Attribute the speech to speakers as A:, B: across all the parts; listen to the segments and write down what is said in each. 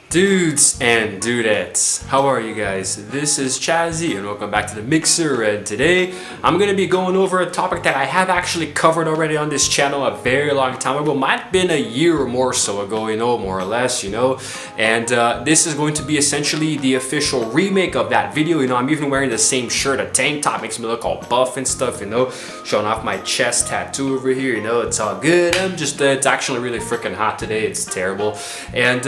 A: Dudes and dudettes, how are you guys? This is Chazzy and welcome back to the Mixer, and today I'm going to be going over a topic that I have actually covered already on this channel a very long time ago. Might have been a year or more so ago, more or less, and this is going to be essentially the official remake of that video. I'm even wearing the same shirt, a tank top, makes me look all buff and stuff, showing off my chest tattoo over here, it's all good. It's actually really freaking hot today, it's terrible. And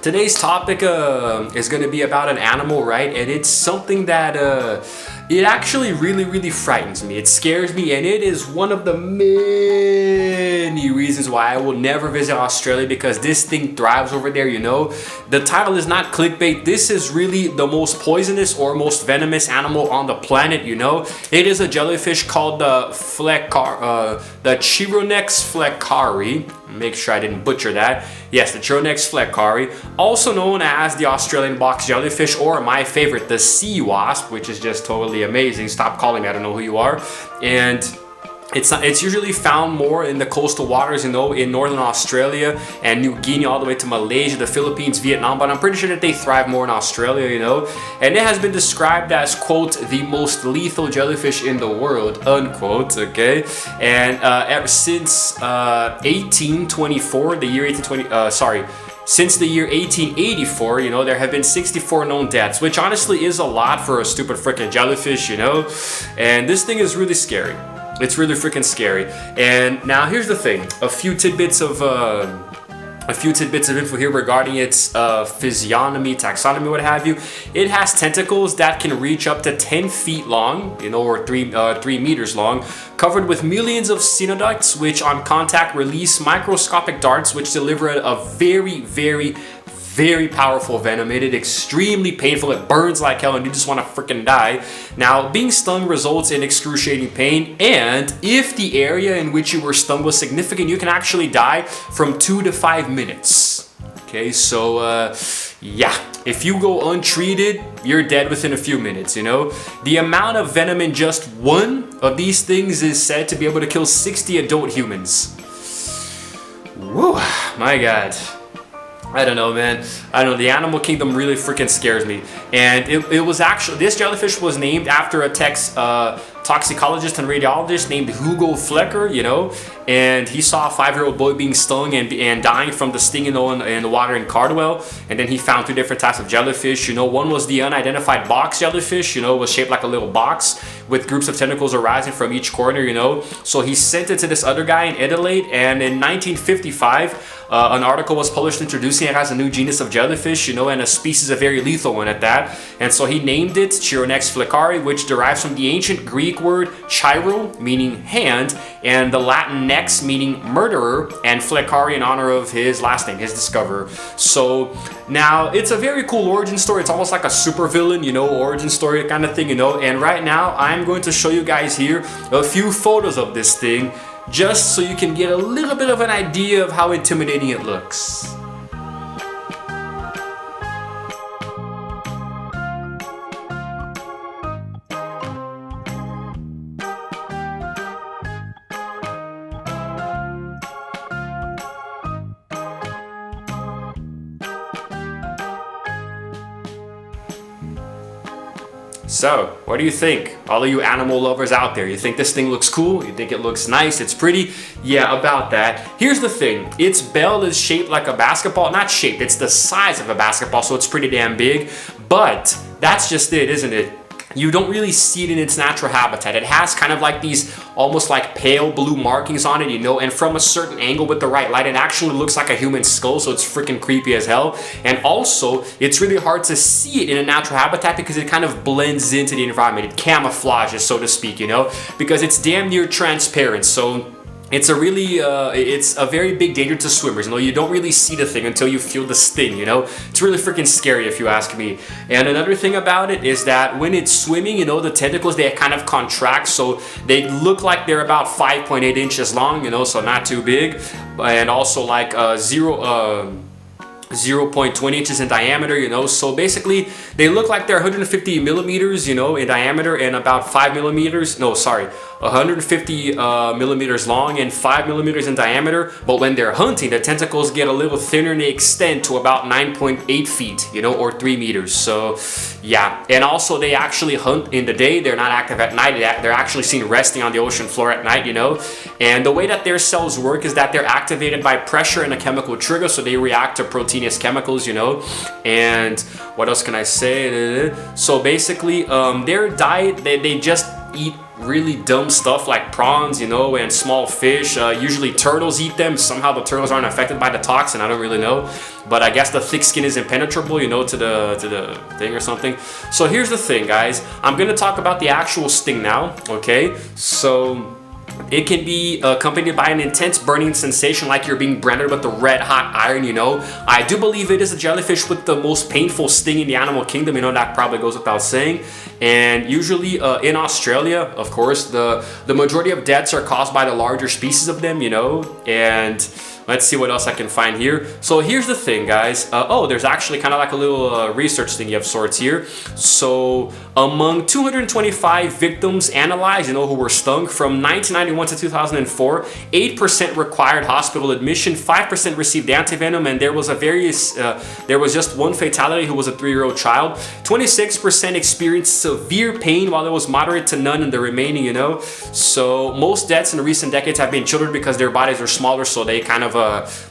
A: today's topic is going to be about an animal, right? And it's something that it actually really frightens me. It scares me, and it is one of the many reasons why I will never visit Australia, because this thing thrives over there, The title is not clickbait. This is really the most poisonous or most venomous animal on the planet, It is a jellyfish called the Chironex fleckari. Make sure I didn't butcher that. Yes, the Chironex fleckari, also known as the Australian box jellyfish, or my favorite, the sea wasp, which is just totally amazing. Stop calling me, I don't know who you are. And it's usually found more in the coastal waters, in northern Australia and New Guinea, all the way to Malaysia, the Philippines, Vietnam, but I'm pretty sure that they thrive more in Australia, And it has been described as, quote, the most lethal jellyfish in the world, unquote, okay? And ever since 1824, the year 1820, since the year 1884, there have been 64 known deaths, which honestly is a lot for a stupid freaking jellyfish, And this thing is really scary. It's really freaking scary. And now here's the thing: a few tidbits of info here regarding its physiognomy, taxonomy, what have you. It has tentacles that can reach up to 10 feet long, or 3 meters long, covered with millions of cenoducts, which on contact release microscopic darts, which deliver a very powerful venom. It is extremely painful. It burns like hell and you just want to freaking die. Now, being stung results in excruciating pain, and if the area in which you were stung was significant, you can actually die from 2 to 5 minutes. Okay, so yeah, if you go untreated, you're dead within a few minutes, The amount of venom in just one of these things is said to be able to kill 60 adult humans. Woo, my God. I don't know, man. I don't know. The animal kingdom really freaking scares me. And it was actually, this jellyfish was named after a toxicologist and radiologist named Hugo Flecker, and he saw a 5-year-old boy being stung and dying from the sting in the water in Cardwell. And then he found 2 different types of jellyfish. One was the unidentified box jellyfish, was shaped like a little box with groups of tentacles arising from each corner, So he sent it to this other guy in Adelaide, and in 1955, an article was published introducing it as a new genus of jellyfish, and a species, a very lethal one at that. And so he named it Chironex fleckari, which derives from the ancient Greek word chiro, meaning hand, and the Latin nex, meaning murderer, and fleckari in honor of his last name, his discoverer. So now it's a very cool origin story. It's almost like a supervillain, origin story kind of thing, And right now I'm going to show you guys here a few photos of this thing, just so you can get a little bit of an idea of how intimidating it looks. So, what do you think? All of you animal lovers out there, you think this thing looks cool? You think it looks nice? It's pretty? Yeah, about that. Here's the thing. Its bell is shaped like a basketball. Not shaped, it's the size of a basketball, so it's pretty damn big. But that's just it, isn't it? You don't really see it in its natural habitat. It has kind of like these almost like pale blue markings on it, and from a certain angle with the right light, it actually looks like a human skull, so it's freaking creepy as hell. And also, it's really hard to see it in a natural habitat because it kind of blends into the environment. It camouflages, so to speak, because it's damn near transparent. So it's a very big danger to swimmers. You don't really see the thing until you feel the sting, It's really freaking scary if you ask me. And another thing about it is that when it's swimming, the tentacles, they kind of contract, so they look like they're about 5.8 inches long, so not too big. And also like 0.20 inches in diameter, you know. So basically they look like they're 150 millimeters, you know, in diameter, and about 5 millimeters, no, sorry, 150 millimeters long and 5 millimeters in diameter. But when they're hunting, the tentacles get a little thinner and they extend to about 9.8 feet, you know, or 3 meters. So yeah, and also they actually hunt in the day. They're not active at night. They're actually seen resting on the ocean floor at night, you know. And the way that their cells work is that they're activated by pressure and a chemical trigger, so they react to proteinous chemicals, you know. And what else can I say? So basically their diet, they just eat really dumb stuff like prawns, you know, and small fish. Usually turtles eat them. Somehow the turtles aren't affected by the toxin. I don't really know, but I guess the thick skin is impenetrable, you know, to the thing or something. So here's the thing, guys. I'm gonna talk about the actual sting now. Okay, so it can be accompanied by an intense burning sensation like you're being branded with the red hot iron, you know. I do believe it is a jellyfish with the most painful sting in the animal kingdom, you know, that probably goes without saying. And usually in Australia, of course, the majority of deaths are caused by the larger species of them, you know. And let's see what else I can find here. So here's the thing, guys. Oh, there's actually kind of like a little research thingy of sorts here. So among 225 victims analyzed, you know, who were stung from 1991 to 2004, 8% required hospital admission, 5% received antivenom, and there was just one fatality who was a 3-year-old child. 26% experienced severe pain, while there was moderate to none in the remaining, you know. So most deaths in recent decades have been children because their bodies are smaller, so they kind of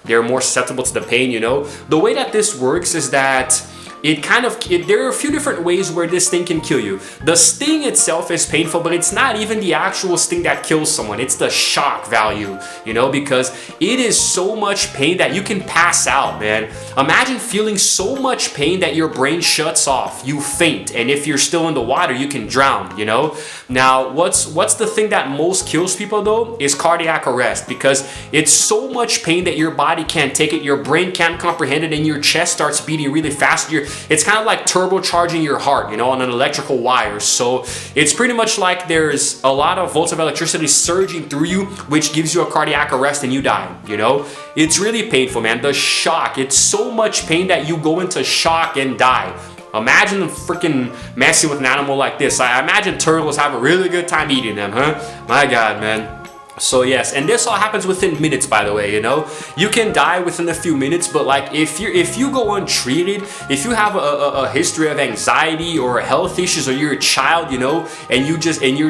A: they're more susceptible to the pain, you know. The way that this works is that there are a few different ways where this thing can kill you. The sting itself is painful, but it's not even the actual sting that kills someone. It's the shock value, you know, because it is so much pain that you can pass out, man. Imagine feeling so much pain that your brain shuts off, you faint, and if you're still in the water, you can drown, you know. Now, what's the thing that most kills people though is cardiac arrest, because it's so much pain that your body can't take it, your brain can't comprehend it, and your chest starts beating really fast. It's kind of like turbocharging your heart, you know, on an electrical wire. So it's pretty much like there's a lot of volts of electricity surging through you, which gives you a cardiac arrest and you die, you know. It's really painful, man. The shock, it's so much pain that you go into shock and die. Imagine freaking messing with an animal like this. I imagine turtles have a really good time eating them, huh? My God, man. So yes, and this all happens within minutes, by the way, you know. You can die within a few minutes, but like if you go untreated, if you have a history of anxiety or health issues, or you're a child, you know, and you're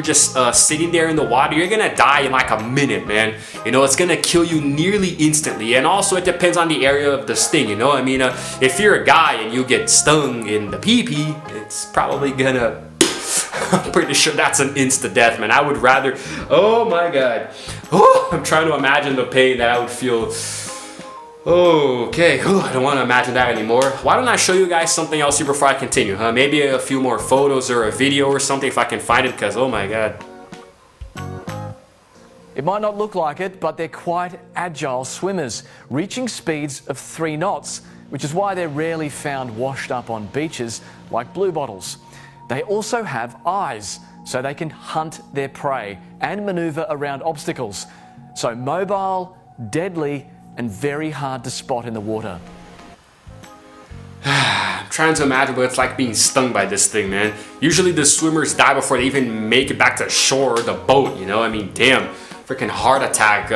A: just sitting there in the water, you're gonna die in like a minute, man. You know, it's gonna kill you nearly instantly. And also it depends on the area of the sting, you know. I mean, if you're a guy and you get stung in the pee-pee, it's probably gonna I'm pretty sure that's an insta death, man. I would rather, oh my God. Oh, I'm trying to imagine the pain that I would feel. Okay, I don't want to imagine that anymore. Why don't I show you guys something else here before I continue? Maybe a few more photos or a video or something if I can find it, because oh my God.
B: It might not look like it, but they're quite agile swimmers, reaching speeds of 3 knots, which is why they're rarely found washed up on beaches like bluebottles. They also have eyes, so they can hunt their prey and maneuver around obstacles. So mobile, deadly, and very hard to spot in the water.
A: I'm trying to imagine what it's like being stung by this thing, man. Usually the swimmers die before they even make it back to shore or the boat, you know? I mean, damn. Freaking heart attack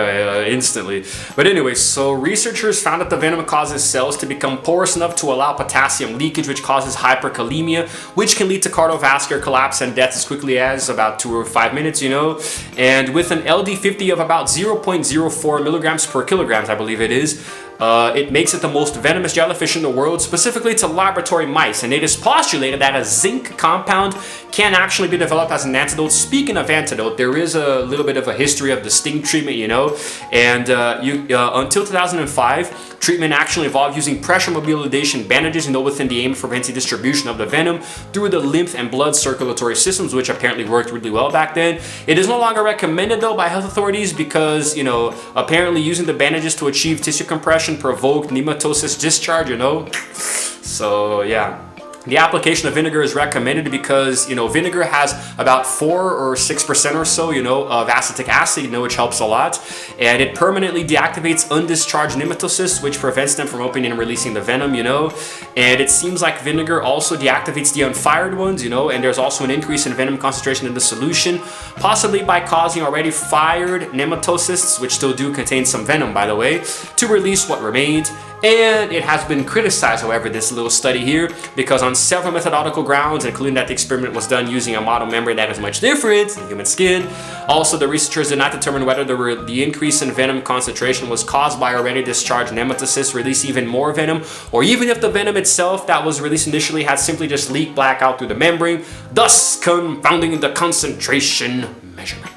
A: instantly. But anyway, so researchers found that the venom causes cells to become porous enough to allow potassium leakage, which causes hyperkalemia, which can lead to cardiovascular collapse and death as quickly as about 2 or 5 minutes, you know. And with an LD50 of about 0.04 milligrams per kilograms, I believe it is, it makes it the most venomous jellyfish in the world, specifically to laboratory mice, and it is postulated that a zinc compound can actually be developed as an antidote. Speaking of antidote, there is a little bit of a history of the sting treatment, you know, and until 2005, treatment actually involved using pressure mobilization bandages, you know, within the aim of preventing distribution of the venom through the lymph and blood circulatory systems, which apparently worked really well back then. It is no longer recommended though by health authorities because, you know, apparently using the bandages to achieve tissue compression provoked nematocyst discharge, you know. So yeah. The application of vinegar is recommended because, you know, vinegar has about 4 or 6% or so, you know, of acetic acid, you know, which helps a lot. And it permanently deactivates undischarged nematocysts, which prevents them from opening and releasing the venom, you know. And it seems like vinegar also deactivates the unfired ones, you know, and there's also an increase in venom concentration in the solution, possibly by causing already fired nematocysts, which still do contain some venom, by the way, to release what remained. And it has been criticized, however, this little study here, because on several methodological grounds, including that the experiment was done using a model membrane that is much different than human skin. Also, the researchers did not determine whether the increase in venom concentration was caused by already discharged nematocysts release even more venom, or even if the venom itself that was released initially had simply just leaked back out through the membrane, thus confounding the concentration measurement.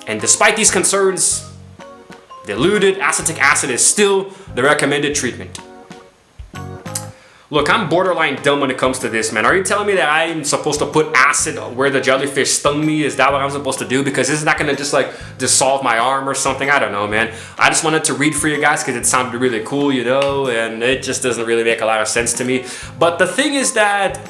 A: And despite these concerns, diluted acetic acid is still the recommended treatment. Look, I'm borderline dumb when it comes to this, man. Are you telling me that I'm supposed to put acid where the jellyfish stung me? Is that what I'm supposed to do? Because this is not gonna just like dissolve my arm or something. I don't know, man. I just wanted to read for you guys because it sounded really cool, you know, and it just doesn't really make a lot of sense to me. But the thing is that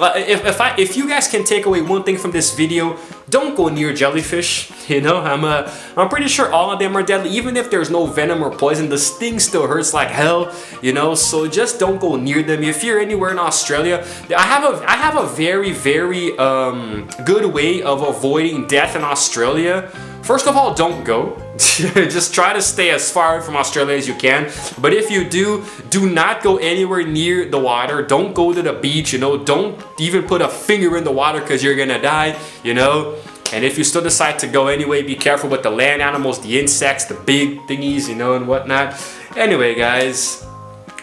A: if you guys can take away one thing from this video, don't go near jellyfish. You know, I'm pretty sure all of them are deadly. Even if there's no venom or poison, the sting still hurts like hell. You know, so just don't go near them. If you're anywhere in Australia, I have a very good way of avoiding death in Australia. First of all, don't go. Just try to stay as far from Australia as you can. But if you do not go anywhere near the water. Don't go to the beach, you know. Don't even put a finger in the water because you're gonna die, you know. And if you still decide to go anyway, be careful with the land animals, the insects, the big thingies, you know, and whatnot. Anyway, guys,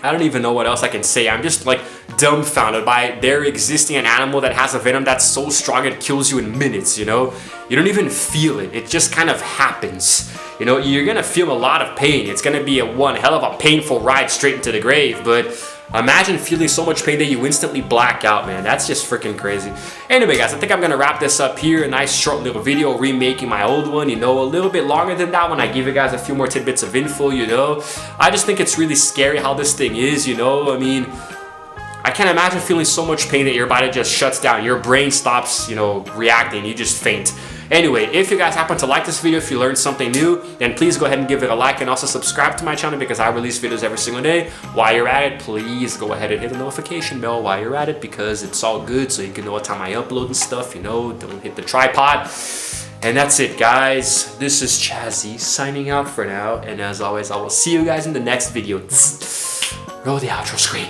A: I don't even know what else I can say. I'm just like dumbfounded by there existing an animal that has a venom that's so strong it kills you in minutes, you know? You don't even feel it. It just kind of happens. You know, you're gonna feel a lot of pain. It's gonna be one hell of a painful ride straight into the grave, but imagine feeling so much pain that you instantly black out, man. That's just freaking crazy. Anyway, guys, I think I'm gonna wrap this up here. A nice short little video remaking my old one, you know, a little bit longer than that one. I give you guys a few more tidbits of info, you know. I just think it's really scary how this thing is, you know. I mean, I can't imagine feeling so much pain that your body just shuts down. Your brain stops, you know, reacting. You just faint. Anyway, if you guys happen to like this video, if you learned something new, then please go ahead and give it a like and also subscribe to my channel because I release videos every single day. While you're at it, please go ahead and hit the notification bell while you're at it because it's all good so you can know what time I upload and stuff, you know. Don't hit the tripod. And that's it, guys. This is Chazzy signing out for now. And as always, I will see you guys in the next video. Roll the outro screen.